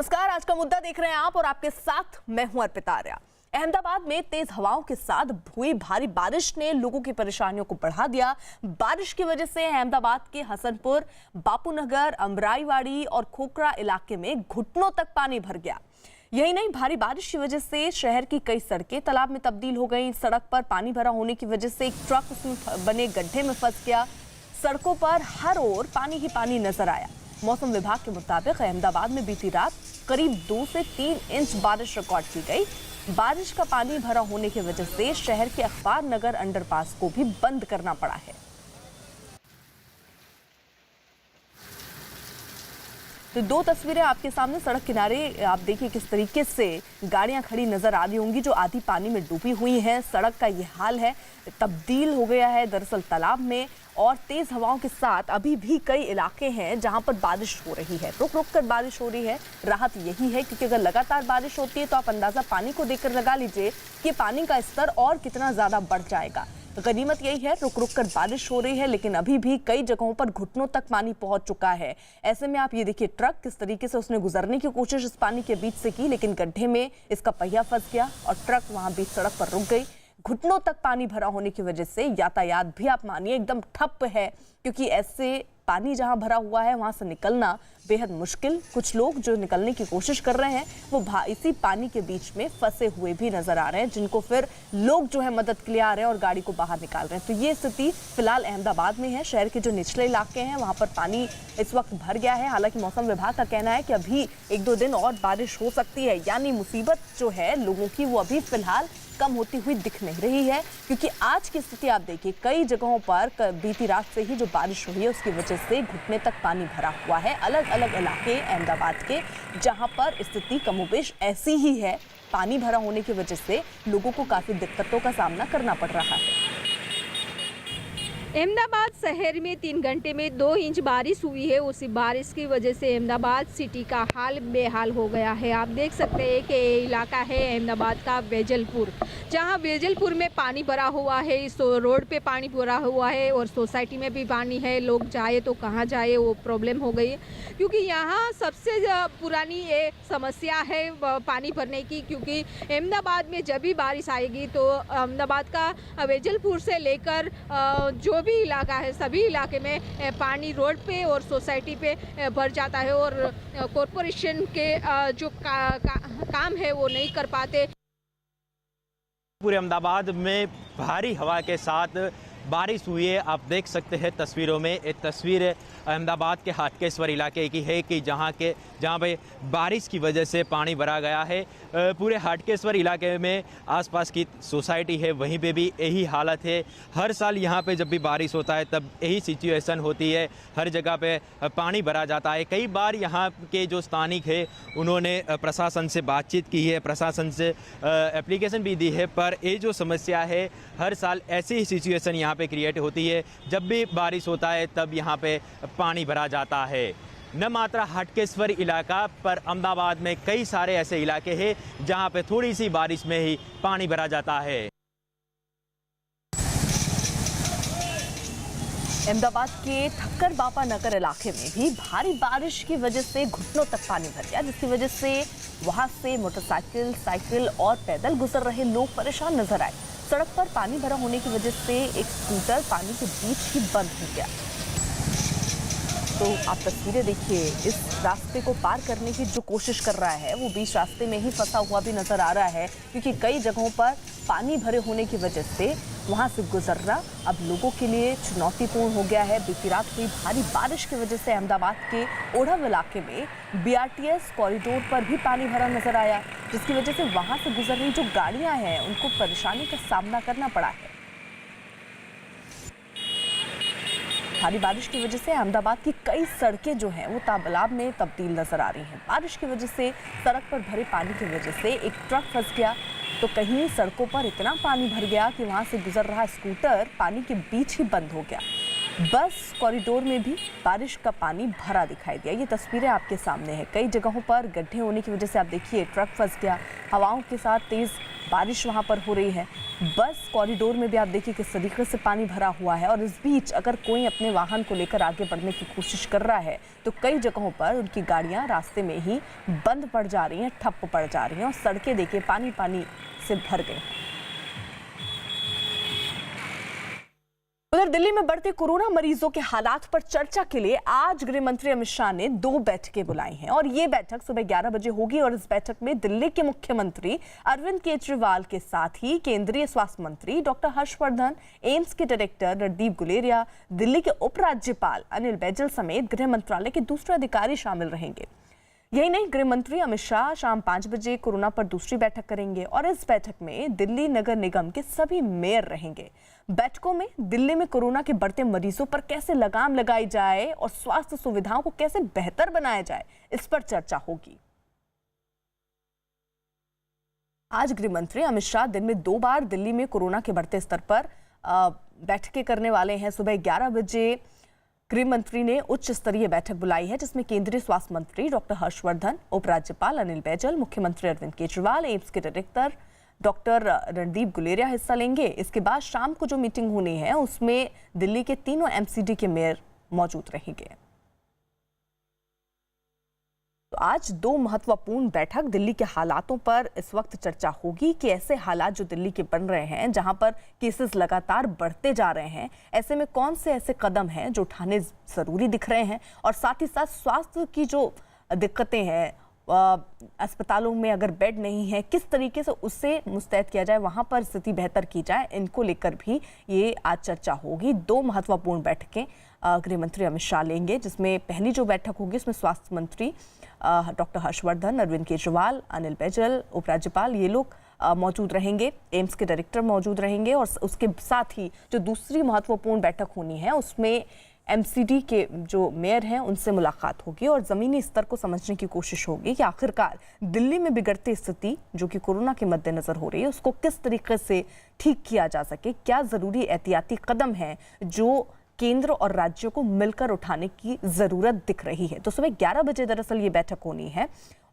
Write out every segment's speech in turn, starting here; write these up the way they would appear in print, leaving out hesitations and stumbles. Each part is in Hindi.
नमस्कार, आज का मुद्दा देख रहे हैं आप और आपके साथ मैं हूं अर्पिता आर्या। अहमदाबाद में तेज हवाओं के साथ हुई भारी बारिश ने लोगों की परेशानियों को बढ़ा दिया। बारिश की वजह से अहमदाबाद के हसनपुर, बापूनगर, अमराईवाड़ी और खोखरा इलाके में घुटनों तक पानी भर गया। यही नहीं, भारी बारिश की वजह से शहर की कई सड़कें तालाब में तब्दील हो गई। सड़क पर पानी भरा होने की वजह से एक ट्रक उसमें बने गड्ढे में फंस गया। सड़कों पर हर ओर पानी ही पानी नजर आया। मौसम विभाग के मुताबिक अहमदाबाद में बीती रात करीब 2 से 3 इंच बारिश रिकॉर्ड की गई। बारिश का पानी भरा होने की वजह से शहर के अखबार नगर अंडरपास को भी बंद करना पड़ा है। तो 2 तस्वीरें आपके सामने। सड़क किनारे आप देखिए किस तरीके से गाड़ियां खड़ी नजर आ रही होंगी जो आधी पानी में डूबी हुई हैं। सड़क का ये हाल है, तब्दील हो गया है दरअसल तालाब में। और तेज हवाओं के साथ अभी भी कई इलाके हैं जहां पर बारिश हो रही है, रुक रुक कर बारिश हो रही है। राहत यही है क्योंकि अगर लगातार बारिश होती है तो आप अंदाजा पानी को देखकर लगा लीजिए कि पानी का स्तर और कितना ज्यादा बढ़ जाएगा। तो गनीमत यही है, रुक रुक कर बारिश हो रही है, लेकिन अभी भी कई जगहों पर घुटनों तक पानी पहुंच चुका है। ऐसे में आप ये देखिए ट्रक किस तरीके से उसने गुजरने की कोशिश इस पानी के बीच से की, लेकिन गड्ढे में इसका पहिया फंस गया और ट्रक वहां बीच सड़क पर रुक गई। घुटनों तक पानी भरा होने की वजह से यातायात भी आप मानिए एकदम ठप है, क्योंकि ऐसे पानी जहां भरा हुआ है वहां से निकलना बेहद मुश्किल। कुछ लोग जो निकलने की कोशिश कर रहे हैं वो इसी पानी के बीच में फंसे हुए भी नजर आ रहे हैं, जिनको फिर लोग जो है मदद के लिए आ रहे हैं और गाड़ी को बाहर निकाल रहे हैं। तो ये स्थिति फिलहाल अहमदाबाद में है। शहर के जो निचले इलाके हैं वहां पर पानी इस वक्त भर गया है। हालांकि मौसम विभाग का कहना है कि अभी 1-2 दिन और बारिश हो सकती है, यानी मुसीबत जो है लोगों की वो अभी फिलहाल कम होती हुई दिख नहीं रही है। क्योंकि आज की स्थिति आप देखिए, कई जगहों पर बीती रात से ही जो बारिश हुई है उसकी वजह से घुटने तक पानी भरा हुआ है। अलग अलग इलाके अहमदाबाद के जहां पर स्थिति कमोबेश ऐसी ही है। पानी भरा होने की वजह से लोगों को काफी दिक्कतों का सामना करना पड़ रहा है। अहमदाबाद शहर में 3 घंटे में 2 इंच बारिश हुई है। उसी बारिश की वजह से अहमदाबाद सिटी का हाल बेहाल हो गया है। आप देख सकते हैं कि ये इलाका है अहमदाबाद का वेजलपुर, जहां वेजलपुर में पानी भरा हुआ है। इस रोड पे पानी भरा हुआ है और सोसाइटी में भी पानी है। लोग जाए तो कहां जाए वो प्रॉब्लम हो गई है, क्योंकि यहाँ सबसे पुरानी ये समस्या है पानी भरने की। क्योंकि अहमदाबाद में जब भी बारिश आएगी तो अहमदाबाद का वेजलपुर से लेकर जो भी इलाका है सभी इलाके में पानी रोड पे और सोसाइटी पे भर जाता है और कॉरपोरेशन के जो काम है वो नहीं कर पाते। पूरे अहमदाबाद में भारी हवा के साथ बारिश हुई है। आप देख सकते हैं तस्वीरों में, एक तस्वीर अहमदाबाद के हाटकेश्वर इलाके की है कि जहां पे बारिश की वजह से पानी भरा गया है। पूरे हाटकेश्वर इलाके में आसपास की सोसाइटी है वहीं पे भी यही हालत है। हर साल यहां पे जब भी बारिश होता है तब यही सिचुएशन होती है, हर जगह पे पानी भरा जाता है। कई बार यहाँ के जो स्थानिक है उन्होंने प्रशासन से बातचीत की है, प्रशासन से एप्लीकेशन भी दी है, पर ये जो समस्या है हर साल ऐसी ही सिचुएशन यहाँ पे क्रिएट होती है। जब भी बारिश होता है तब यहाँ पे पानी भरा जाता है। न मात्र हाटकेश्वर इलाका पर अहमदाबाद में कई सारे ऐसे इलाके हैं जहाँ पे थोड़ी सी बारिश में ही पानी भरा जाता है। अहमदाबाद के ठक्कर बापा नगर इलाके में भी भारी बारिश की वजह से घुटनों तक पानी भर गया, जिसकी वजह से वहां से मोटरसाइकिल, साइकिल और पैदल गुजर रहे लोग परेशान नजर आए। सड़क पर पानी भरा होने की वजह से एक स्कूटर पानी के बीच ही बंद हो गया। तो आप तस्वीरें देखिए, इस रास्ते को पार करने की जो कोशिश कर रहा है वो बीच रास्ते में ही फंसा हुआ भी नजर आ रहा है, क्योंकि कई जगहों पर पानी भरे होने की वजह से वहां से गुजरना अब लोगों के लिए चुनौतीपूर्ण हो गया है। बीती रात हुई भारी बारिश की वजह से अहमदाबाद के ओढ़व इलाके में BRTS कॉरिडोर पर भी पानी भरा नजर आया, जिसकी वजह से वहां से गुजर रही जो गाड़ियां हैं उनको परेशानी का सामना करना पड़ा है। भारी बारिश की वजह से अहमदाबाद की कई सड़कें जो हैं वो तालाब में तब्दील नजर आ रही हैं। बारिश की वजह से सड़क पर भरे पानी की वजह से एक ट्रक फंस गया, तो कहीं सड़कों पर इतना पानी भर गया कि वहां से गुजर रहा स्कूटर पानी के बीच ही बंद हो गया। बस कॉरिडोर में भी बारिश का पानी भरा दिखाई दिया। ये तस्वीरें आपके सामने हैं। कई जगहों पर गड्ढे होने की वजह से आप देखिए ट्रक फंस गया। हवाओं के साथ तेज बारिश वहां पर हो रही है। बस कॉरिडोर में भी आप देखिए किस तरीके से पानी भरा हुआ है और इस बीच अगर कोई अपने वाहन को लेकर आगे बढ़ने की कोशिश कर रहा है तो कई जगहों पर उनकी गाड़ियां रास्ते में ही बंद पड़ जा रही हैं, ठप्प पड़ जा रही हैं और सड़कें देखिए पानी पानी से भर गई। उधर दिल्ली में बढ़ते कोरोना मरीजों के हालात पर चर्चा के लिए आज गृह मंत्री अमित शाह ने 2 बैठकें बुलाई हैं और ये बैठक सुबह 11 बजे होगी और इस बैठक में दिल्ली के मुख्यमंत्री अरविंद केजरीवाल के साथ ही केंद्रीय स्वास्थ्य मंत्री डॉक्टर हर्षवर्धन, एम्स के डायरेक्टर रणदीप गुलेरिया, दिल्ली के उपराज्यपाल अनिल बैजल समेत गृह मंत्रालय के दूसरे अधिकारी शामिल रहेंगे। यही नहीं, गृह मंत्री अमित शाह शाम 5 बजे कोरोना पर दूसरी बैठक करेंगे और इस बैठक में दिल्ली नगर निगम के सभी मेयर रहेंगे। बैठकों में दिल्ली में कोरोना के बढ़ते मरीजों पर कैसे लगाम लगाई जाए और स्वास्थ्य सुविधाओं को कैसे बेहतर बनाया जाए, इस पर चर्चा होगी। आज गृह मंत्री अमित शाह दिन में 2 बार दिल्ली में कोरोना के बढ़ते स्तर पर बैठकें करने वाले हैं। सुबह 11 बजे गृह मंत्री ने उच्च स्तरीय बैठक बुलाई है जिसमें केंद्रीय स्वास्थ्य मंत्री डॉक्टर हर्षवर्धन, उपराज्यपाल अनिल बैजल, मुख्यमंत्री अरविंद केजरीवाल, एम्स के डायरेक्टर डॉक्टर रणदीप गुलेरिया हिस्सा लेंगे। इसके बाद शाम को जो मीटिंग होनी है उसमें दिल्ली के तीनों एमसीडी के मेयर मौजूद रहेंगे। तो आज 2 महत्वपूर्ण बैठक दिल्ली के हालातों पर इस वक्त चर्चा होगी कि ऐसे हालात जो दिल्ली के बन रहे हैं, जहां पर केसेस लगातार बढ़ते जा रहे हैं, ऐसे में कौन से ऐसे कदम हैं जो उठाने जरूरी दिख रहे हैं और साथ ही साथ स्वास्थ्य की जो दिक्कतें हैं, अस्पतालों में अगर बेड नहीं है, किस तरीके से उससे मुस्तैद किया जाए, वहां पर स्थिति बेहतर की जाए, इनको लेकर भी ये आज चर्चा होगी। 2 महत्वपूर्ण बैठकें गृह मंत्री अमित शाह लेंगे, जिसमें पहली जो बैठक होगी उसमें स्वास्थ्य मंत्री डॉक्टर हर्षवर्धन, अरविंद केजरीवाल, अनिल बैजल, उपराज्यपाल, ये लोग मौजूद रहेंगे, एम्स के डायरेक्टर मौजूद रहेंगे और उसके साथ ही जो दूसरी महत्वपूर्ण बैठक होनी है उसमें एमसीडी के जो मेयर हैं उनसे मुलाकात होगी और ज़मीनी स्तर को समझने की कोशिश होगी कि आखिरकार दिल्ली में बिगड़ती स्थिति जो कि कोरोना के मद्देनज़र हो रही है उसको किस तरीके से ठीक किया जा सके, क्या ज़रूरी एहतियाती कदम हैं जो केंद्र और राज्यों को मिलकर उठाने की ज़रूरत दिख रही है। तो सुबह 11 बजे दरअसल ये बैठक होनी है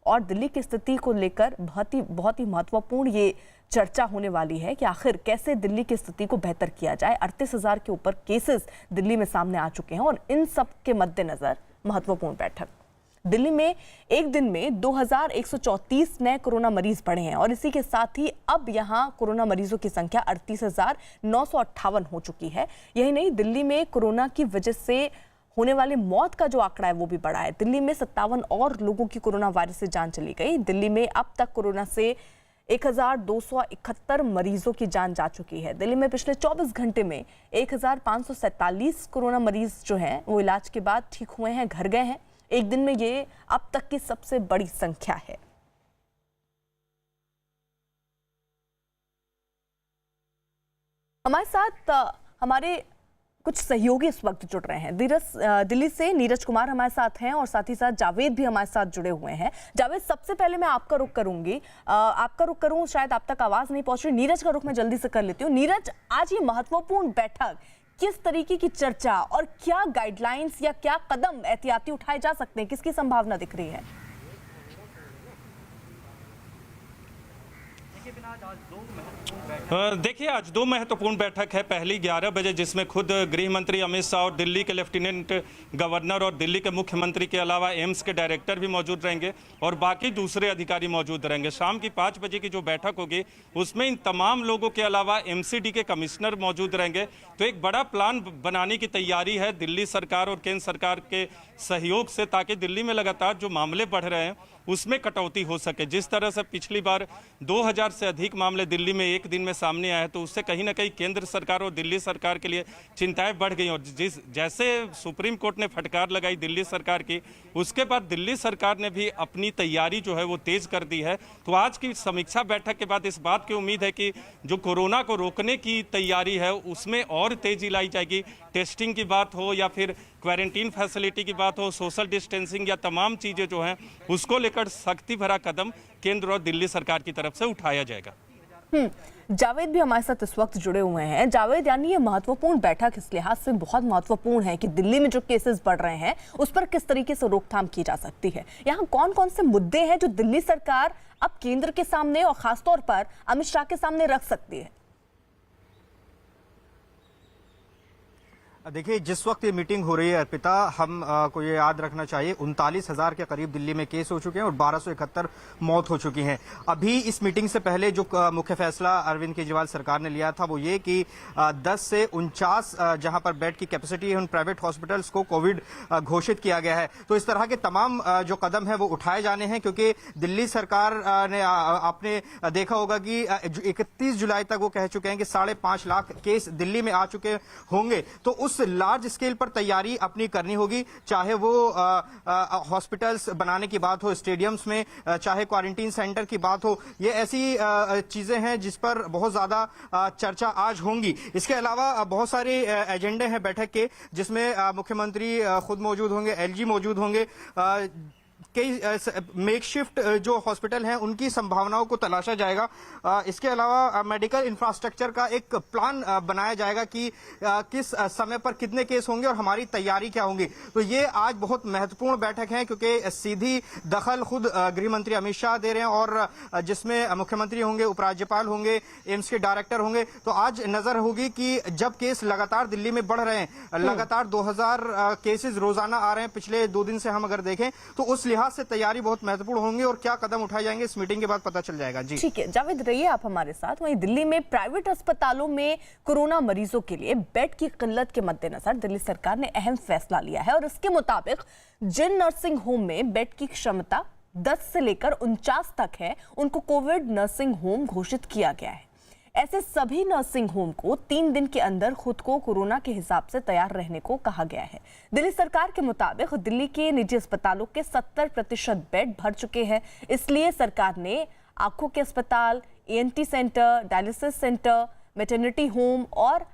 और दिल्ली की स्थिति को लेकर बहुत ही महत्वपूर्ण ये चर्चा होने वाली है कि आखिर कैसे दिल्ली की स्थिति को बेहतर किया जाए। 38,000 के ऊपर केसेस दिल्ली में सामने आ चुके हैं और इन सब के मद्देनजर महत्वपूर्ण बैठक। दिल्ली में एक दिन में 2,134 नए कोरोना मरीज बढ़े हैं और इसी के साथ ही अब यहां कोरोना मरीजों की संख्या 38,958 हो चुकी है। यही नहीं, दिल्ली में कोरोना की वजह से होने वाली मौत का जो आंकड़ा है वो भी बढ़ा है। दिल्ली में 57 और लोगों की कोरोना वायरस से जान चली गई। दिल्ली में अब तक कोरोना से 1,271 मरीजों की जान जा चुकी है। दिल्ली में पिछले 24 घंटे में 1,547 कोरोना मरीज जो हैं वो इलाज के बाद ठीक हुए हैं, घर गए हैं। एक दिन में ये अब तक की सबसे बड़ी संख्या है। हमारे साथ हमारे कुछ सहयोगी इस वक्त जुड़ रहे हैं। दिल्ली से नीरज कुमार हमारे साथ हैं और साथ ही साथ जावेद भी हमारे साथ जुड़े हुए हैं। जावेद, सबसे पहले मैं आपका रुख करूंगी, शायद आप तक आवाज नहीं पहुंच रही। नीरज का रुख मैं जल्दी से कर लेती हूँ। नीरज, आज ये महत्वपूर्ण बैठक, किस तरीके की चर्चा और क्या गाइडलाइंस या क्या कदम एहतियाती उठाए जा सकते हैं, किसकी संभावना दिख रही है? देखिए, आज 2 महत्वपूर्ण बैठक है। पहली 11 बजे जिसमें खुद गृह मंत्री अमित शाह और दिल्ली के लेफ्टिनेंट गवर्नर और दिल्ली के मुख्यमंत्री के अलावा एम्स के डायरेक्टर भी मौजूद रहेंगे और बाकी दूसरे अधिकारी मौजूद रहेंगे। शाम की 5 बजे की जो बैठक होगी उसमें इन तमाम लोगों के अलावा एमसीडी के कमिश्नर मौजूद रहेंगे। तो एक बड़ा प्लान बनाने की तैयारी है दिल्ली सरकार और केंद्र सरकार के सहयोग से, ताकि दिल्ली में लगातार जो मामले बढ़ रहे हैं उसमें कटौती हो सके। जिस तरह से पिछली बार 2000 से अधिक मामले दिल्ली में एक दिन में सामने आए, तो उससे कहीं ना कहीं केंद्र सरकार और दिल्ली सरकार के लिए चिंताएं बढ़ गई और जैसे सुप्रीम कोर्ट ने फटकार लगाई दिल्ली सरकार की, उसके बाद दिल्ली सरकार ने भी अपनी तैयारी जो है वो तेज कर दी है। तो आज की समीक्षा बैठक के बाद इस बात की उम्मीद है कि जो कोरोना को रोकने की तैयारी है उसमें और तेजी लाई जाएगी। टेस्टिंग की बात हो या फिर क्वारंटीन फैसिलिटी की बात हो, सोशल डिस्टेंसिंग या तमाम चीज़ें जो हैं उसको लेकर सख्ती भरा कदम केंद्र और दिल्ली सरकार की तरफ से उठाया जाएगा। जावेद भी हमारे साथ इस वक्त जुड़े हुए हैं। जावेद, यानी ये महत्वपूर्ण बैठक इस लिहाज से बहुत महत्वपूर्ण है कि दिल्ली में जो केसेस बढ़ रहे हैं उस पर किस तरीके से रोकथाम की जा सकती है। यहाँ कौन कौन से मुद्दे हैं जो दिल्ली सरकार अब केंद्र के सामने और खासतौर पर अमित शाह के सामने रख सकती है? देखिए, जिस वक्त ये मीटिंग हो रही है अर्पिता, हम को ये याद रखना चाहिए 39,000 के करीब दिल्ली में केस हो चुके हैं और 1271 मौत हो चुकी हैं। अभी इस मीटिंग से पहले जो मुख्य फैसला अरविंद केजरीवाल सरकार ने लिया था वो ये कि 10 से 49 जहां पर बेड की कैपेसिटी है उन प्राइवेट हॉस्पिटल्स को कोविड घोषित किया गया है। तो इस तरह के तमाम जो कदम है वो उठाए जाने हैं, क्योंकि दिल्ली सरकार ने आपने देखा होगा कि 31 जुलाई तक वो कह चुके हैं कि 5.5 लाख केस दिल्ली में आ चुके होंगे। तो उस लार्ज स्केल पर तैयारी अपनी करनी होगी, चाहे वो हॉस्पिटल्स बनाने की बात हो, स्टेडियम्स में, चाहे क्वारंटीन सेंटर की बात हो। ये ऐसी चीजें हैं जिस पर बहुत ज्यादा चर्चा आज होंगी। इसके अलावा बहुत सारे एजेंडे हैं बैठक के, जिसमें मुख्यमंत्री खुद मौजूद होंगे, एलजी मौजूद होंगे, कई मेकशिफ्ट जो हॉस्पिटल हैं उनकी संभावनाओं को तलाशा जाएगा। इसके अलावा मेडिकल इंफ्रास्ट्रक्चर का एक प्लान बनाया जाएगा कि किस समय पर कितने केस होंगे और हमारी तैयारी क्या होंगी। तो ये आज बहुत महत्वपूर्ण बैठक है, क्योंकि सीधी दखल खुद गृह मंत्री अमित शाह दे रहे हैं और जिसमें मुख्यमंत्री होंगे, उपराज्यपाल होंगे, एम्स के डायरेक्टर होंगे। तो आज नजर होगी कि जब केस लगातार दिल्ली में बढ़ रहे हैं, लगातार 2000 केसेस रोजाना आ रहे हैं पिछले 2 दिन से हम अगर देखें, तो उस लिहाज से तैयारी बहुत महत्वपूर्ण होंगी और क्या कदम उठाए जाएंगे इस मीटिंग के बाद पता चल जाएगा। जी ठीक है, जावेद रहिए आप हमारे साथ। वहीं दिल्ली में प्राइवेट अस्पतालों में कोरोना मरीजों के लिए बेड की किल्लत के मद्देनजर दिल्ली सरकार ने अहम फैसला लिया है और इसके मुताबिक जिन नर्सिंग होम में बेड की क्षमता 10 से लेकर 49 तक है उनको कोविड नर्सिंग होम घोषित किया गया है। ऐसे सभी नर्सिंग होम को 3 दिन के अंदर खुद को कोरोना के हिसाब से तैयार रहने को कहा गया है। दिल्ली सरकार के मुताबिक दिल्ली के निजी अस्पतालों के 70% बेड भर चुके हैं, इसलिए सरकार ने आंखों के अस्पताल, ENT centre, dialysis centre, maternity home और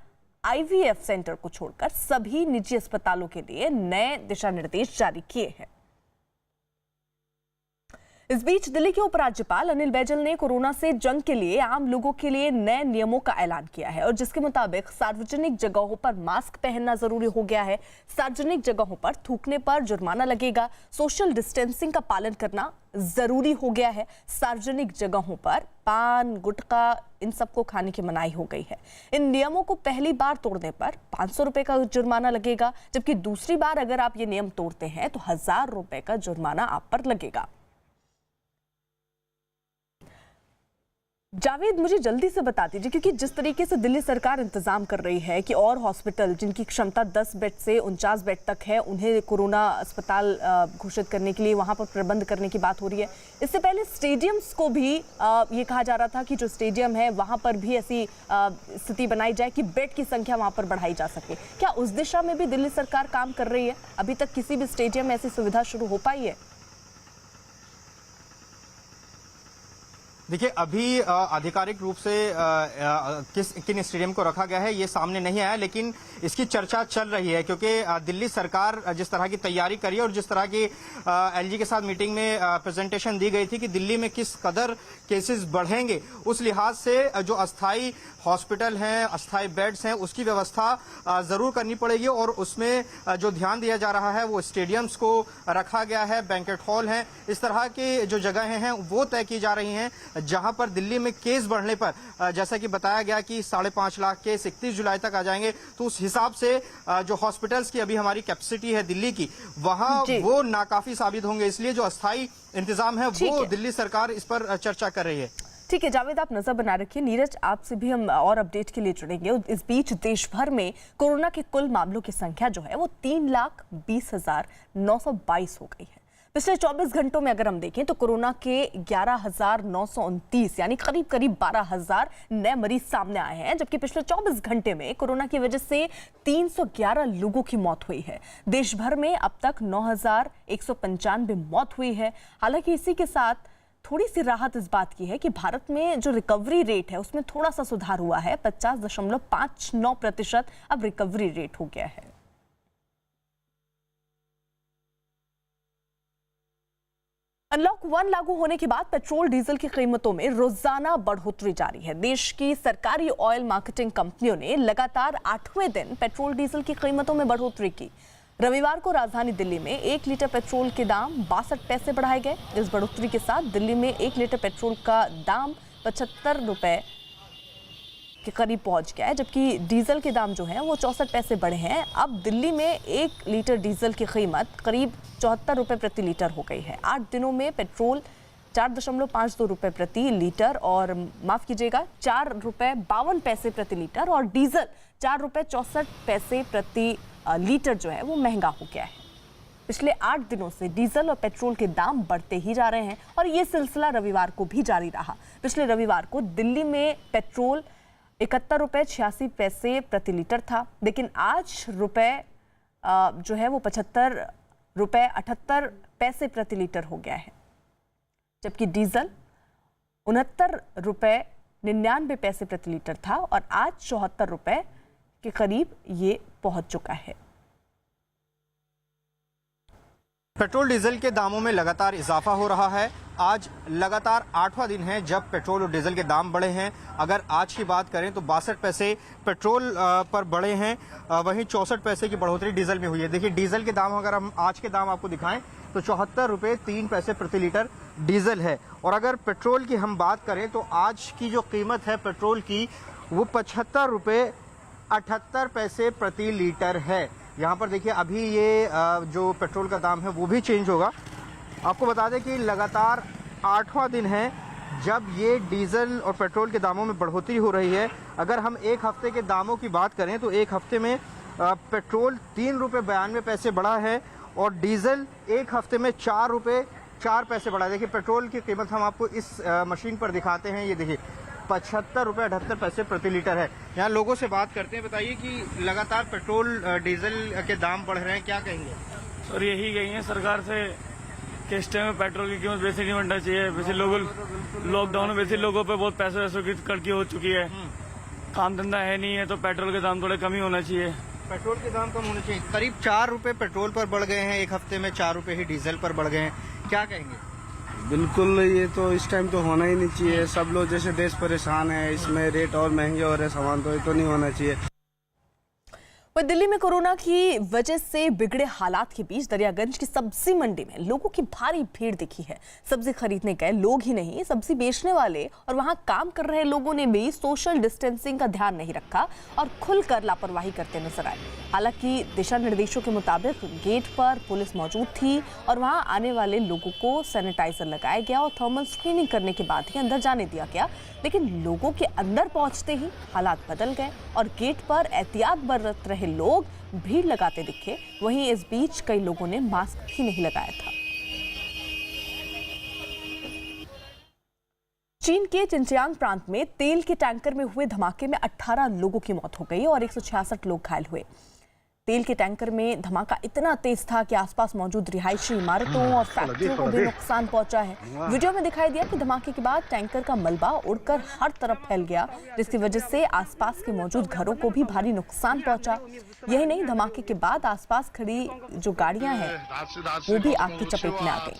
IVF सेंटर को छोड़कर सभी निजी अस्पतालों के लिए नए दिशा निर्देश जारी किए हैं। इस बीच दिल्ली के उपराज्यपाल अनिल बैजल ने कोरोना से जंग के लिए आम लोगों के लिए नए नियमों का ऐलान किया है और जिसके मुताबिक सार्वजनिक जगहों पर मास्क पहनना जरूरी हो गया है। सार्वजनिक जगहों पर थूकने पर जुर्माना लगेगा। सोशल डिस्टेंसिंग का पालन करना जरूरी हो गया है। सार्वजनिक जगहों पर पान, गुटखा इन सबको खाने की मनाही हो गई है। इन नियमों को पहली बार तोड़ने पर 500 रुपए का जुर्माना लगेगा, जबकि दूसरी बार अगर आप ये नियम तोड़ते हैं तो 1000 रुपए का जुर्माना आप पर लगेगा। जावेद, मुझे जल्दी से बता दीजिए, क्योंकि जिस तरीके से दिल्ली सरकार इंतजाम कर रही है कि और हॉस्पिटल जिनकी क्षमता 10 बेड से 49 बेड तक है उन्हें कोरोना अस्पताल घोषित करने के लिए वहां पर प्रबंध करने की बात हो रही है। इससे पहले स्टेडियम्स को भी ये कहा जा रहा था कि जो स्टेडियम है वहां पर भी ऐसी स्थिति बनाई जाए कि बेड की संख्या वहां पर बढ़ाई जा सके। क्या उस दिशा में भी दिल्ली सरकार काम कर रही है? अभी तक किसी भी स्टेडियम में ऐसी सुविधा शुरू हो पाई है? देखिए, अभी आधिकारिक रूप से किन स्टेडियम को रखा गया है ये सामने नहीं आया, लेकिन इसकी चर्चा चल रही है, क्योंकि दिल्ली सरकार जिस तरह की तैयारी करी है और जिस तरह की एलजी के साथ मीटिंग में प्रेजेंटेशन दी गई थी कि दिल्ली में किस कदर केसेस बढ़ेंगे, उस लिहाज से जो अस्थाई हॉस्पिटल हैं, अस्थाई बेड्स हैं, उसकी व्यवस्था जरूर करनी पड़ेगी और उसमें जो ध्यान दिया जा रहा है वो स्टेडियम्स को रखा गया है, बैंकेट हॉल हैं, इस तरह की जो जगहें हैं वो तय की जा रही हैं जहां पर दिल्ली में केस बढ़ने पर जैसा कि बताया गया कि 5.5 लाख केस 31 जुलाई तक आ जाएंगे। तो उस हिसाब से जो हॉस्पिटल्स की अभी हमारी कैपेसिटी है दिल्ली की, वहां वो नाकाफी साबित होंगे। इसलिए जो अस्थाई इंतजाम है वो दिल्ली सरकार इस पर चर्चा कर रही है। ठीक है जावेद, आप नजर बना रखिए। नीरज, आपसे भी हम और अपडेट के लिए जुड़ेंगे। इस बीच देश भर में कोरोना के कुल मामलों की संख्या जो है वो 3,20,922 हो गई है। पिछले 24 घंटों में अगर हम देखें तो कोरोना के 11,929 यानी करीब 12,000 नए मरीज सामने आए हैं, जबकि पिछले 24 घंटे में कोरोना की वजह से 311 लोगों की मौत हुई है। देश भर में अब तक 9,195 मौत हुई है। हालांकि इसी के साथ थोड़ी सी राहत इस बात की है कि भारत में जो रिकवरी रेट है उसमें थोड़ा सा सुधार हुआ है। 50.59% अब रिकवरी रेट हो गया है। अनलॉक 1 लागू होने के बाद पेट्रोल डीजल की कीमतों में रोजाना बढ़ोतरी जारी है। देश की सरकारी ऑयल मार्केटिंग कंपनियों ने लगातार 8वें दिन पेट्रोल डीजल की कीमतों में बढ़ोतरी की। रविवार को राजधानी दिल्ली में 1 लीटर पेट्रोल के दाम 62 पैसे बढ़ाए गए। इस बढ़ोतरी के साथ दिल्ली में 1 लीटर पेट्रोल का दाम 75 रुपए के करीब पहुंच गया है, जबकि डीजल के दाम जो हैं वो 64 पैसे बढ़े हैं। अब दिल्ली में 1 लीटर डीजल की कीमत करीब 74 रुपए प्रति लीटर हो गई है। 8 दिनों में पेट्रोल 4.52 रुपए प्रति लीटर और माफ कीजिएगा 4 रुपए 52 पैसे प्रति लीटर और डीजल 4 रुपए 64 पैसे प्रति लीटर जो है वो महंगा हो गया है। पिछले 8 दिनों से डीजल और पेट्रोल के दाम बढ़ते ही जा रहे हैं और ये सिलसिला रविवार को भी जारी रहा। पिछले रविवार को दिल्ली में पेट्रोल 71 रुपए 86 पैसे प्रति लीटर था, लेकिन आज जो है वो 75 रुपए 78 पैसे प्रति लीटर हो गया है, जबकि डीजल 69 रुपए 99 पैसे प्रति लीटर था और आज 74 रुपए के करीब ये पहुंच चुका है। पेट्रोल डीजल के दामों में लगातार इजाफा हो रहा है। आज लगातार 8वां दिन है जब पेट्रोल और डीजल के दाम बढ़े हैं। अगर आज की बात करें तो 62 पैसे पेट्रोल पर बढ़े हैं, वहीं 64 पैसे की बढ़ोतरी डीजल में हुई है। देखिए डीजल के दाम अगर हम आज के दाम आपको दिखाएं तो 74 रुपए 3 पैसे प्रति लीटर डीजल है। और अगर पेट्रोल की हम बात करें तो आज की जो कीमत है पेट्रोल की वो 75 रुपए 78 पैसे प्रति लीटर है। यहाँ पर देखिए अभी ये जो पेट्रोल का दाम है वो भी चेंज होगा। आपको बता दें कि लगातार 8वां दिन है जब ये डीजल और पेट्रोल के दामों में बढ़ोतरी हो रही है। अगर हम एक हफ्ते के दामों की बात करें तो एक हफ्ते में पेट्रोल 3 रुपये 92 पैसे बढ़ा है और डीजल एक हफ्ते में 4 रुपये 4 पैसे बढ़ा है। देखिए पेट्रोल की कीमत हम आपको इस मशीन पर दिखाते हैं। ये देखिए 75 रुपये 78 पैसे प्रति लीटर है। यहाँ लोगों से बात करते हैं। बताइए कि लगातार पेट्रोल डीजल के दाम बढ़ रहे हैं, क्या कहेंगे? और यही कहेंगे सरकार से कि इस टाइम में पेट्रोल की कीमत वैसे नहीं बढ़ना चाहिए। वैसे लॉकडाउन में वैसे लोगों पे बहुत पैसे वैसों की कड़की हो चुकी है, काम धंधा है नहीं है, तो पेट्रोल के दाम थोड़े कम ही होना चाहिए। पेट्रोल के दाम कम होने चाहिए। करीब 4 रुपये पेट्रोल पर बढ़ गए हैं, एक हफ्ते में 4 रुपये ही डीजल पर बढ़ गए हैं, क्या कहेंगे? बिल्कुल, ये तो इस टाइम तो होना ही नहीं चाहिए। सब लोग जैसे देश परेशान है, इसमें रेट और महंगे हो रहे सामान, तो ये तो नहीं होना चाहिए। वह दिल्ली में कोरोना की वजह से बिगड़े हालात के बीच दरियागंज की सब्जी मंडी में लोगों की भारी भीड़ दिखी है। सब्जी खरीदने गए लोग ही नहीं, सब्जी बेचने वाले और वहां काम कर रहे लोगों ने भी सोशल डिस्टेंसिंग का ध्यान नहीं रखा और खुलकर लापरवाही करते नजर आए। हालांकि दिशा निर्देशों के मुताबिक गेट पर पुलिस मौजूद थी और वहां आने वाले लोगों को सैनिटाइजर लगाया गया और थर्मल स्क्रीनिंग करने के बाद ही अंदर जाने दिया गया, लेकिन लोगों के अंदर पहुंचते ही हालात बदल गए और गेट पर एहतियात बरत रहे लोग भीड़ लगाते दिखे। वहीं इस बीच कई लोगों ने मास्क भी नहीं लगाया था। चीन के जिनजियांग प्रांत में तेल के टैंकर में हुए धमाके में 18 लोगों की मौत हो गई और 166 लोग घायल हुए। तेल के टैंकर में धमाका इतना तेज था कि आसपास मौजूद रिहायशी इमारतों और फैक्ट्रियों को भी नुकसान पहुंचा है। वीडियो में दिखाई दिया कि धमाके के बाद टैंकर का मलबा उड़कर हर तरफ फैल गया, जिसकी वजह से आसपास के मौजूद घरों को भी भारी नुकसान पहुंचा। यही नहीं, धमाके के बाद आसपास खड़ी जो गाड़ियां हैं वो भी आग की चपेट में आ गई।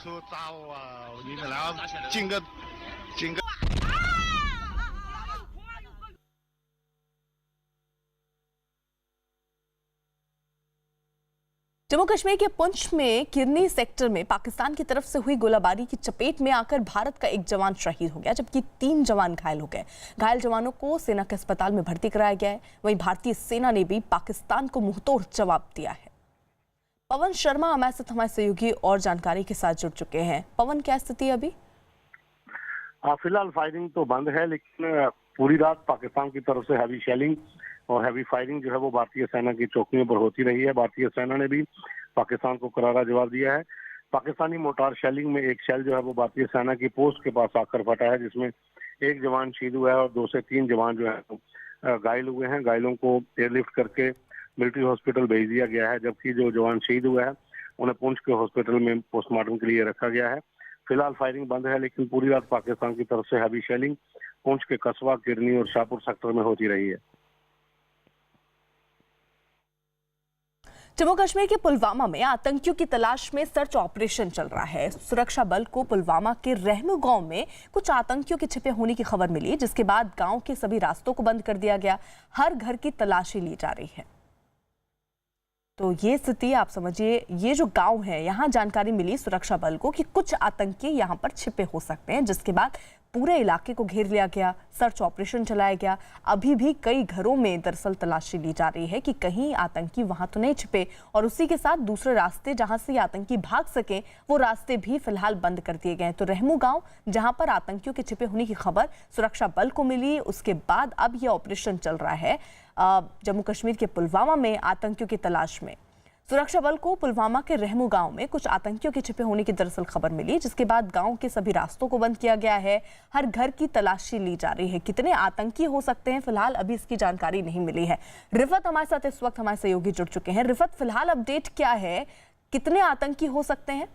जम्मू कश्मीर के पुंछ में किरनी सेक्टर में पाकिस्तान की तरफ से हुई गोलाबारी की चपेट में आकर भारत का एक जवान शहीद हो गया, जबकि 3 जवान घायल हो गए। घायल जवानों को सेना के अस्पताल में भर्ती कराया गया है। वहीं भारतीय सेना ने भी पाकिस्तान को मुंहतोड़ जवाब दिया है। पवन शर्मा हमारे साथ हमारे सहयोगी और जानकारी के साथ जुड़ चुके हैं। पवन, क्या स्थिति है अभी? फिलहाल फायरिंग तो बंद है, लेकिन पूरी रात पाकिस्तान की तरफ से हैवी शेलिंग और हैवी फायरिंग जो है वो भारतीय सेना की चौकियों पर होती रही है। भारतीय सेना ने भी पाकिस्तान को करारा जवाब दिया है। पाकिस्तानी मोटार शेलिंग में एक शेल जो है वो भारतीय सेना की पोस्ट के पास आकर फटा है, जिसमें एक जवान शहीद हुआ है और 2 से 3 जवान जो है घायल हुए हैं। घायलों को एयरलिफ्ट करके मिलिट्री हॉस्पिटल भेज दिया गया है, जबकि जो जवान शहीद हुआ है उन्हें पुंछ के हॉस्पिटल में पोस्टमार्टम के लिए रखा गया है। फिलहाल फायरिंग बंद है, लेकिन पूरी रात पाकिस्तान की तरफ से हैवी शेलिंग पुंछ के कस्बा, किरनी और शाहपुर सेक्टर में होती रही है। जम्मू कश्मीर के पुलवामा में आतंकियों की तलाश में सर्च ऑपरेशन चल रहा है। सुरक्षा बल को पुलवामा के रहमू गांव में कुछ आतंकियों के छिपे होने की खबर मिली, जिसके बाद गांव के सभी रास्तों को बंद कर दिया गया। हर घर की तलाशी ली जा रही है। तो ये स्थिति आप समझिए, ये जो गांव है, यहाँ जानकारी मिली सुरक्षा बल को कि कुछ आतंकी यहाँ पर छिपे हो सकते हैं, जिसके बाद पूरे इलाके को घेर लिया गया, सर्च ऑपरेशन चलाया गया। अभी भी कई घरों में दरअसल तलाशी ली जा रही है कि कहीं आतंकी वहां तो नहीं छिपे, और उसी के साथ दूसरे रास्ते जहां से आतंकी भाग सके वो रास्ते भी फिलहाल बंद कर दिए गए। तो रहमू गांव, जहां पर आतंकियों के छिपे होने की खबर सुरक्षा बल को मिली, उसके बाद अब यह ऑपरेशन चल रहा है जम्मू कश्मीर के पुलवामा में आतंकियों की तलाश में। सुरक्षा बल को पुलवामा के रहमू गांव में कुछ आतंकियों के छिपे होने की दरअसल खबर मिली, जिसके बाद गांव के सभी रास्तों को बंद किया गया है। हर घर की तलाशी ली जा रही है। कितने आतंकी हो सकते हैं, फिलहाल अभी इसकी जानकारी नहीं मिली है। रिफत हमारे साथ इस वक्त हमारे सहयोगी जुड़ चुके हैं। रिफत, फिलहाल अपडेट क्या है, कितने आतंकी हो सकते हैं?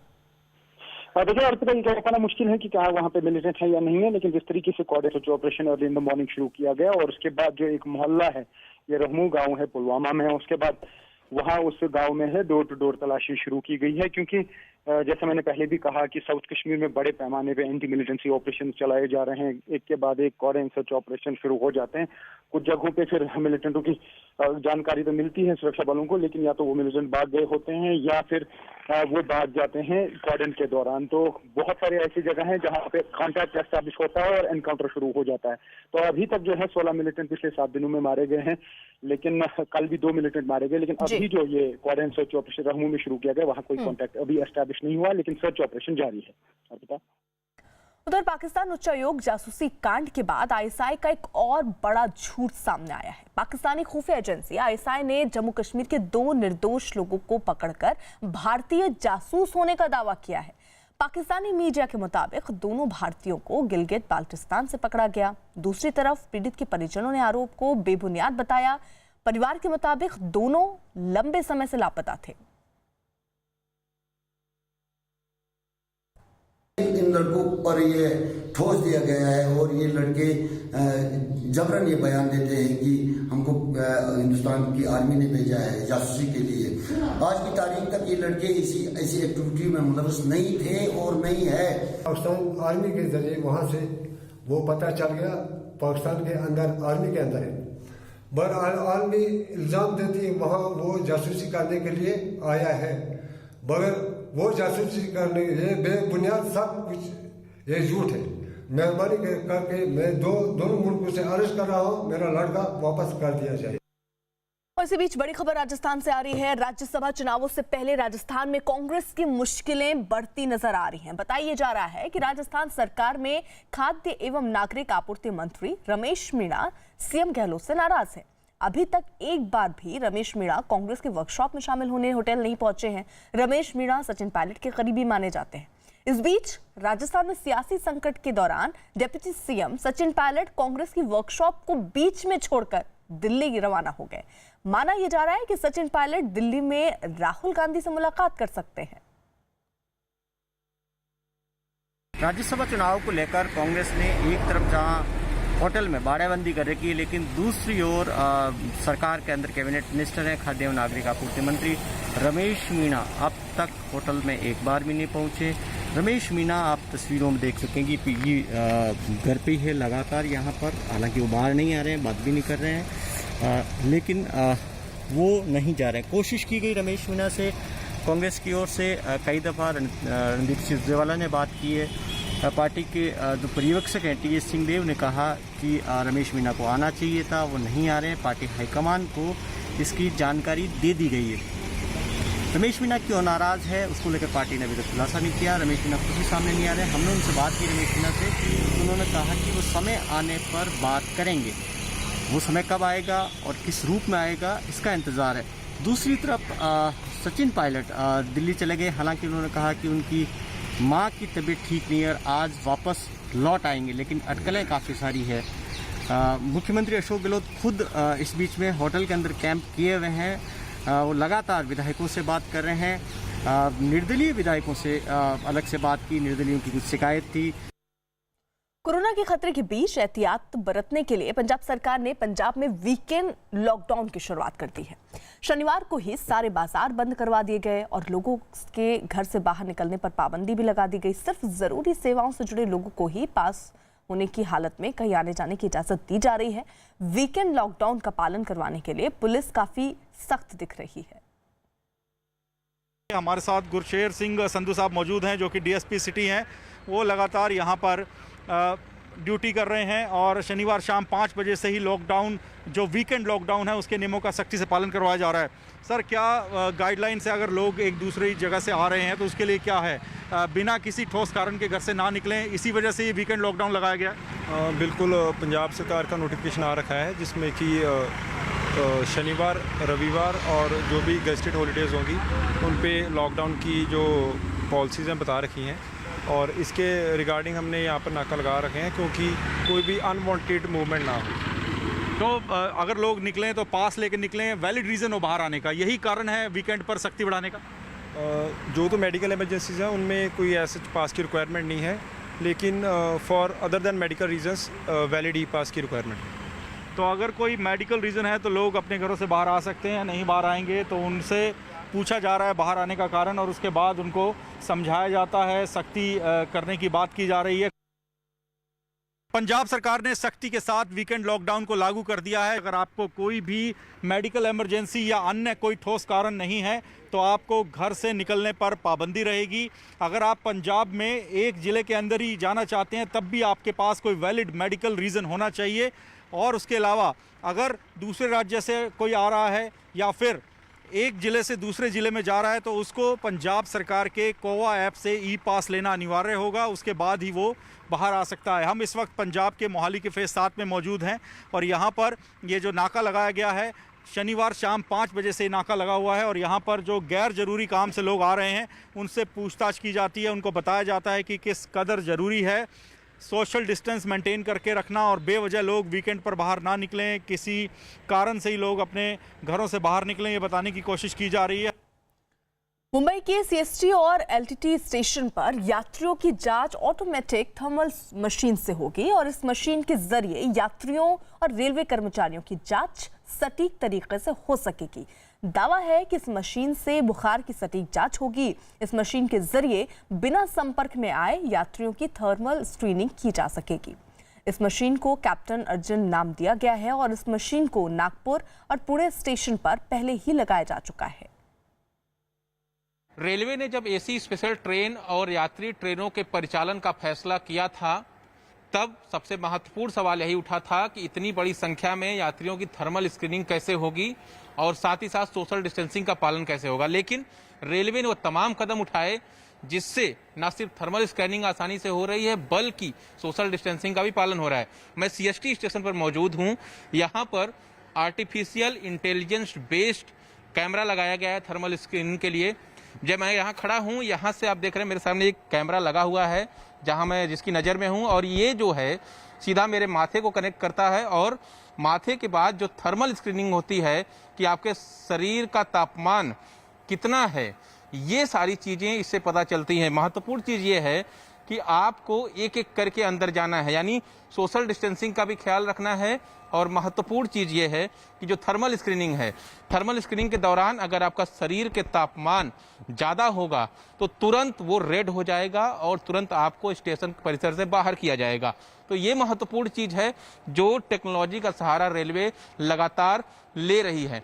देखिए अर्पिता, ये कहना मुश्किल है कि क्या वहाँ पे मिलिटेंट है या नहीं है, लेकिन जिस तरीके से coordinated operation early in the morning शुरू किया गया, और उसके बाद जो एक मोहल्ला है, ये रहमू गांव है, पुलवामा में है, उसके बाद वहाँ उस गांव में है डोर टू डोर तलाशी शुरू की गई है। क्योंकि जैसे मैंने पहले भी कहा कि साउथ कश्मीर में बड़े पैमाने पे एंटी मिलिटेंसी ऑपरेशन चलाए जा रहे हैं। एक के बाद एक कोऑर्डिनेटेड सर्च ऑपरेशन शुरू हो जाते हैं। कुछ जगहों पे फिर मिलिटेंटों की जानकारी तो मिलती है सुरक्षा बलों को, लेकिन या तो वो मिलिटेंट भाग गए होते हैं या फिर वो भाग जाते हैं कोऑर्डिनेशन के दौरान। तो बहुत सारे ऐसी जगह हैं जहाँ पे कॉन्टैक्ट एस्टैब्लिश होता है और एनकाउंटर शुरू हो जाता है। तो अभी तक जो है 16 मिलिटेंट पिछले 7 दिनों में मारे गए हैं, लेकिन कल भी 2 मिलिटेंट मारे गए। लेकिन अभी जो ये कोऑर्डिनेटेड सर्च ऑपरेशन रहमू में शुरू किया गया, वहाँ कोई कॉन्टैक्ट अभी एस्टैब्लिश नहीं हुआ, लेकिन सर्च ऑपरेशन जारी है। अर्पिता, उधर पाकिस्तान उच्चायोग जासूसी कांड के बाद आईएसआई का एक और बड़ा झूठ सामने आया है। पाकिस्तानी खुफिया एजेंसी आईएसआई ने जम्मू कश्मीर के 2 निर्दोष लोगों को पकड़कर भारतीय जासूस होने का दावा किया है। पाकिस्तानी मीडिया के मुताबिक दोनों भारतीयों को गिलगित बाल्टिस्तान से पकड़ा गया। दूसरी तरफ पीड़ित के परिजनों ने आरोप को बेबुनियाद बताया। परिवार के मुताबिक दोनों लंबे समय से लापता थे। इन लड़कों पर ये ठोस दिया गया है और ये लड़के जबरन ये बयान देते हैं कि हमको हिंदुस्तान की आर्मी ने भेजा है जासूसी के लिए। आज की तारीख तक ये लड़के ऐसी एक्टिविटी में मुलव्वस नहीं थे और नहीं है। पाकिस्तान आर्मी के जरिए वहां से वो पता चल गया, पाकिस्तान के अंदर आर्मी के अंदर है। बर आर्मी इल्जाम देती है वहां वो जासूसी करने के लिए आया है, मगर वो जासूसी करने ये बेबुनियाद सब कुछ ये झूठ है। मेहरबानी करके मैं दोनों मुल्कों से अर्ज कर रहा हूँ, मेरा लड़का वापस कर दिया जाए। और इसी बीच बड़ी खबर राजस्थान से आ रही है। राज्यसभा चुनावों से पहले राजस्थान में कांग्रेस की मुश्किलें बढ़ती नजर आ रही हैं। बताया जा रहा है कि राजस्थान सरकार में खाद्य एवं नागरिक आपूर्ति मंत्री रमेश मीणा सीएम गहलोत से नाराज है। अभी तक एक बार भी रमेश मीणा कांग्रेस के वर्कशॉप में शामिल होने होटल नहीं पहुंचे हैं। रमेश मीणा सचिन पायलट के करीबी माने जाते हैं। इस बीच राजस्थान में सियासी संकट के दौरान डिप्टी सीएम सचिन पायलट कांग्रेस की वर्कशॉप को बीच में छोड़कर दिल्ली रवाना हो गए। माना यह जा रहा है कि सचिन पायलट दिल्ली में राहुल गांधी से मुलाकात कर सकते हैं। राज्यसभा चुनाव को लेकर कांग्रेस ने एक तरफ जहां होटल में बाड़ेबंदी कर रखी है, लेकिन दूसरी ओर सरकार के अंदर कैबिनेट मिनिस्टर हैं खाद्य एवं नागरिक आपूर्ति मंत्री रमेश मीणा अब तक होटल में एक बार भी नहीं पहुंचे। रमेश मीणा आप तस्वीरों में देख सकेंगे कि घर पे है लगातार यहाँ पर, हालांकि वो बाहर नहीं आ रहे हैं, बात भी नहीं कर रहे हैं, लेकिन वो नहीं जा रहे हैं। कोशिश की गई रमेश मीणा से कांग्रेस की ओर से, कई दफ़ा रणदीप सुरजेवाला ने बात की है। पार्टी के जो पर्यवेक्षक हैं टी.एस. सिंहदेव ने कहा कि रमेश मीणा को आना चाहिए था, वो नहीं आ रहे हैं। पार्टी हाईकमान को इसकी जानकारी दे दी गई है। रमेश मीणा क्यों नाराज है उसको लेकर पार्टी ने अभी तक खुलासा नहीं किया। रमेश मीणा खुद भी सामने नहीं आ रहे हैं। हमने उनसे बात की रमेश मीणा से, उन्होंने कहा कि वो समय आने पर बात करेंगे। वो समय कब आएगा और किस रूप में आएगा इसका इंतज़ार है। दूसरी तरफ सचिन पायलट दिल्ली चले गए। हालांकि उन्होंने कहा कि उनकी माँ की तबीयत ठीक नहीं है और आज वापस लौट आएंगे, लेकिन अटकलें काफ़ी सारी है। मुख्यमंत्री अशोक गहलोत खुद इस बीच में होटल के अंदर कैंप किए हुए हैं। वो लगातार विधायकों से बात कर रहे हैं। निर्दलीय विधायकों से अलग से बात की, निर्दलीयों की कुछ शिकायत थी। कोरोना के खतरे के बीच एहतियात बरतने के लिए पंजाब सरकार ने पंजाब में वीकेंड लॉकडाउन की शुरुआत कर दी है। शनिवार को ही सारे बाजार बंद करवा दिए गए और लोगों के घर से बाहर निकलने पर पाबंदी भी लगा दी गई। सिर्फ जरूरी सेवाओं से जुड़े लोगों को ही पास होने की हालत में कहीं आने जाने की इजाजत दी जा रही है। वीकेंड लॉकडाउन का पालन करवाने के लिए पुलिस काफी सख्त दिख रही है। हमारे साथ गुरशेर सिंह संधू साहब मौजूद हैं, जो कि डीएसपी सिटी हैं। वो लगातार यहाँ पर ड्यूटी कर रहे हैं और शनिवार शाम 5 बजे से ही लॉकडाउन, जो वीकेंड लॉकडाउन है, उसके नियमों का सख्ती से पालन करवाया जा रहा है। सर, क्या गाइडलाइंस है, अगर लोग एक दूसरी जगह से आ रहे हैं तो उसके लिए क्या है? बिना किसी ठोस कारण के घर से ना निकलें, इसी वजह से ये वीकेंड लॉकडाउन लगाया गया? बिल्कुल, पंजाब सरकार का नोटिफिकेशन आ रखा है, जिसमें कि शनिवार, रविवार और जो भी गेस्टेड हॉलीडेज़ होंगी उन पे लॉकडाउन की जो पॉलिसीज़ हैं बता रखी हैं। और इसके रिगार्डिंग हमने यहाँ पर नाका लगा रखे हैं, क्योंकि कोई भी अनवांटेड मूवमेंट ना हो। तो अगर लोग निकलें तो पास लेके निकलें, वैलिड रीज़न हो बाहर आने का, यही कारण है वीकेंड पर सख्ती बढ़ाने का? जो तो मेडिकल इमरजेंसीज हैं उनमें कोई ऐसे पास की रिक्वायरमेंट नहीं है, लेकिन for other than medical reasons valid E pass की रिक्वायरमेंट है। तो अगर कोई मेडिकल रीज़न है तो लोग अपने घरों से बाहर आ सकते हैं, नहीं बाहर आएंगे तो उनसे पूछा जा रहा है बाहर आने का कारण, और उसके बाद उनको समझाया जाता है, सख्ती करने की बात की जा रही है। पंजाब सरकार ने सख्ती के साथ वीकेंड लॉकडाउन को लागू कर दिया है। अगर आपको कोई भी मेडिकल इमरजेंसी या अन्य कोई ठोस कारण नहीं है तो आपको घर से निकलने पर पाबंदी रहेगी। अगर आप पंजाब में एक ज़िले के अंदर ही जाना चाहते हैं तब भी आपके पास कोई वैलिड मेडिकल रीज़न होना चाहिए। और उसके अलावा अगर दूसरे राज्य से कोई आ रहा है या फिर एक ज़िले से दूसरे ज़िले में जा रहा है तो उसको पंजाब सरकार के कोवा ऐप से ई पास लेना अनिवार्य होगा, उसके बाद ही वो बाहर आ सकता है। हम इस वक्त पंजाब के मोहाली के फेज़ 7 में मौजूद हैं और यहाँ पर ये जो नाका लगाया गया है, शनिवार शाम 5 बजे से नाका लगा हुआ है और यहाँ पर जो गैर ज़रूरी काम से लोग आ रहे हैं उनसे पूछताछ की जाती है। उनको बताया जाता है कि किस कदर ज़रूरी है सोशल डिस्टेंस मेंटेन करके रखना और बेवजह लोग वीकेंड पर बाहर ना निकलें, किसी कारण से ही लोग अपने घरों से बाहर निकलें, ये बताने की कोशिश की जा रही है। मुंबई के सीएसटी और एलटीटी स्टेशन पर यात्रियों की जांच ऑटोमेटिक थर्मल मशीन से होगी और इस मशीन के जरिए यात्रियों और रेलवे कर्मचारियों की जांच सटीक तरीके से हो सकेगी। दावा है कि इस मशीन से बुखार की सटीक जांच होगी। इस मशीन के जरिए बिना संपर्क में आए यात्रियों की थर्मल स्क्रीनिंग की जा सकेगी। इस मशीन को कैप्टन अर्जुन नाम दिया गया है और इस मशीन को नागपुर और पुणे स्टेशन पर पहले ही लगाया जा चुका है। रेलवे ने जब एसी स्पेशल ट्रेन और यात्री ट्रेनों के परिचालन का फैसला किया था तब सबसे महत्वपूर्ण सवाल यही उठा था कि इतनी बड़ी संख्या में यात्रियों की थर्मल स्क्रीनिंग कैसे होगी और साथ ही साथ सोशल डिस्टेंसिंग का पालन कैसे होगा। लेकिन रेलवे ने वो तमाम कदम उठाए जिससे न सिर्फ थर्मल स्कैनिंग आसानी से हो रही है बल्कि सोशल डिस्टेंसिंग का भी पालन हो रहा है। मैं सीएसटी स्टेशन पर मौजूद हूँ। यहाँ पर आर्टिफिशियल इंटेलिजेंस बेस्ड कैमरा लगाया गया है थर्मल स्क्रीनिंग के लिए। जब मैं यहाँ खड़ा हूँ, यहाँ से आप देख रहे हैं मेरे सामने एक कैमरा लगा हुआ है जहाँ मैं जिसकी नज़र में हूँ और ये जो है सीधा मेरे माथे को कनेक्ट करता है और माथे के बाद जो थर्मल स्क्रीनिंग होती है कि आपके शरीर का तापमान कितना है, ये सारी चीज़ें इससे पता चलती हैं। महत्वपूर्ण चीज़ ये है कि आपको एक एक करके अंदर जाना है, यानी सोशल डिस्टेंसिंग का भी ख्याल रखना है। और महत्वपूर्ण चीज़ ये है कि जो थर्मल स्क्रीनिंग है, थर्मल स्क्रीनिंग के दौरान अगर आपका शरीर के तापमान ज़्यादा होगा तो तुरंत वो रेड हो जाएगा और तुरंत आपको स्टेशन परिसर से बाहर किया जाएगा। तो ये महत्वपूर्ण चीज़ है जो टेक्नोलॉजी का सहारा रेलवे लगातार ले रही है।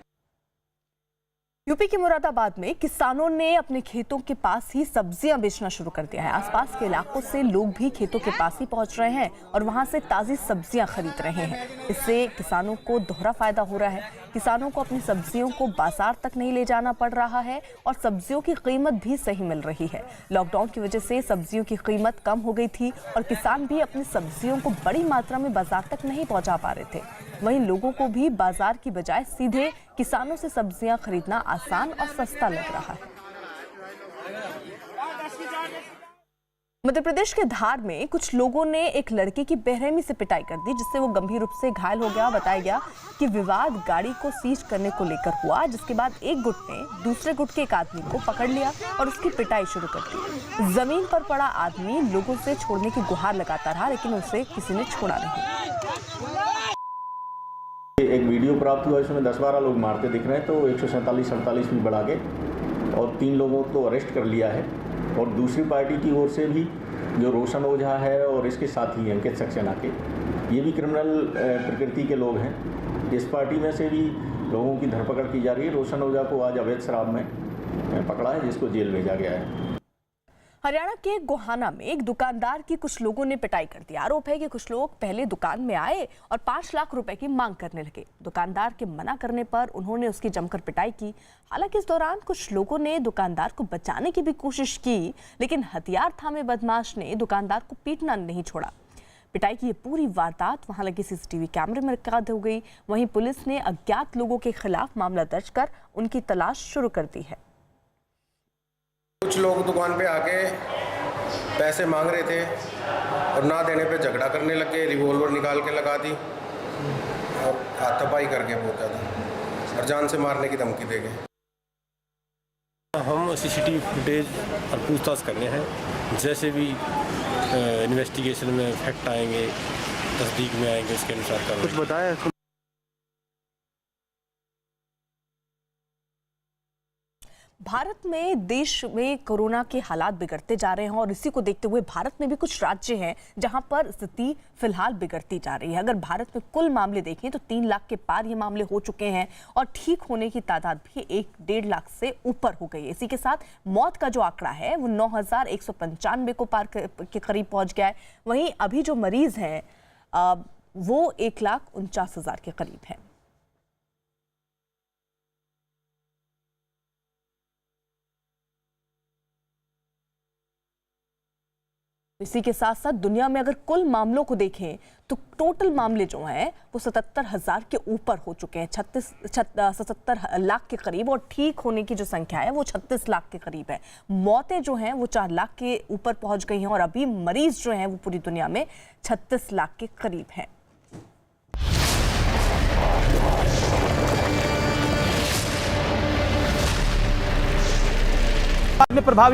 यूपी के मुरादाबाद में किसानों ने अपने खेतों के पास ही सब्जियां बेचना शुरू कर दिया है। आसपास के इलाकों से लोग भी खेतों के पास ही पहुंच रहे हैं और वहां से ताज़ी सब्जियां खरीद रहे हैं। इससे किसानों को दोहरा फायदा हो रहा है। किसानों को अपनी सब्जियों को बाजार तक नहीं ले जाना पड़ रहा है और सब्जियों की कीमत भी सही मिल रही है। लॉकडाउन की वजह से सब्जियों की कीमत कम हो गई थी और किसान भी अपनी सब्जियों को बड़ी मात्रा में बाजार तक नहीं पहुंचा पा रहे थे। वहीं लोगों को भी बाजार की बजाय सीधे किसानों से सब्जियां खरीदना आसान और सस्ता लग रहा है। मध्य प्रदेश के धार में कुछ लोगों ने एक लड़के की बेरहमी से पिटाई कर दी, जिससे वो गंभीर रूप से घायल हो गया। बताया गया कि विवाद गाड़ी को सीज करने को लेकर हुआ, जिसके बाद एक गुट ने दूसरे गुट के एक आदमी को पकड़ लिया और उसकी पिटाई शुरू कर दी। जमीन पर पड़ा आदमी लोगों से छोड़ने की गुहार लगाता रहा, लेकिन उसे किसी ने छोड़ा नहीं। एक वीडियो प्राप्त हुआ, इसमें 10-12 लोग मारते दिख रहे हैं, तो 147-48 में बढ़ा के और 3 लोगों को अरेस्ट कर लिया है। और दूसरी पार्टी की ओर से भी जो रोशन ओझा है और इसके साथी अंकित सक्सेना के, ये भी क्रिमिनल प्रकृति के लोग हैं। इस पार्टी में से भी लोगों की धरपकड़ की जा रही है। रोशन ओझा को आज अवैध शराब में पकड़ा है, जिसको जेल भेजा गया है। हरियाणा के गोहाना में एक दुकानदार की कुछ लोगों ने पिटाई कर दी। आरोप है कि कुछ लोग पहले दुकान में आए और 5 लाख रुपए की मांग करने लगे। दुकानदार के मना करने पर उन्होंने उसकी जमकर पिटाई की। हालांकि इस दौरान कुछ लोगों ने दुकानदार को बचाने की भी कोशिश की, लेकिन हथियार थामे बदमाश ने दुकानदार को पीटना नहीं छोड़ा। पिटाई की ये पूरी वारदात वहां लगे सीसीटीवी कैमरे में कैद हो गई। वहीं पुलिस ने अज्ञात लोगों के खिलाफ मामला दर्ज कर उनकी तलाश शुरू कर दी है। कुछ लोग दुकान पे आके पैसे मांग रहे थे और ना देने पे झगड़ा करने लगे, रिवॉल्वर निकाल के लगा दी और हाथापाई करके पहुंचा था और जान से मारने की धमकी दे गए। हम सीसीटीवी फुटेज और पूछताछ करने हैं। जैसे भी इन्वेस्टिगेशन में फैक्ट आएंगे, तस्दीक में आएंगे, उसके अनुसार करेंगे। कुछ बताया भारत में देश में कोरोना के हालात बिगड़ते जा रहे हैं और इसी को देखते हुए भारत में भी कुछ राज्य हैं जहां पर स्थिति फिलहाल बिगड़ती जा रही है। अगर भारत में कुल मामले देखें तो 3 लाख के पार ये मामले हो चुके हैं और ठीक होने की तादाद भी 1-1.5 लाख से ऊपर हो गई है। इसी के साथ मौत का जो आंकड़ा है वो 9,195 को पार के करीब पहुंच गया है। वहीं अभी जो मरीज हैं वो 1,49,000 के करीब है। इसी के साथ साथ दुनिया में अगर कुल मामलों को देखें तो टोटल मामले जो हैं वो 77,000 के ऊपर हो चुके हैं, 77 लाख के करीब। और ठीक होने की जो संख्या है वो 36 लाख के करीब है। मौतें जो हैं वो 4 लाख के ऊपर पहुंच गई हैं और अभी मरीज जो हैं वो पूरी दुनिया में 36 लाख के करीब हैं। प्रभावी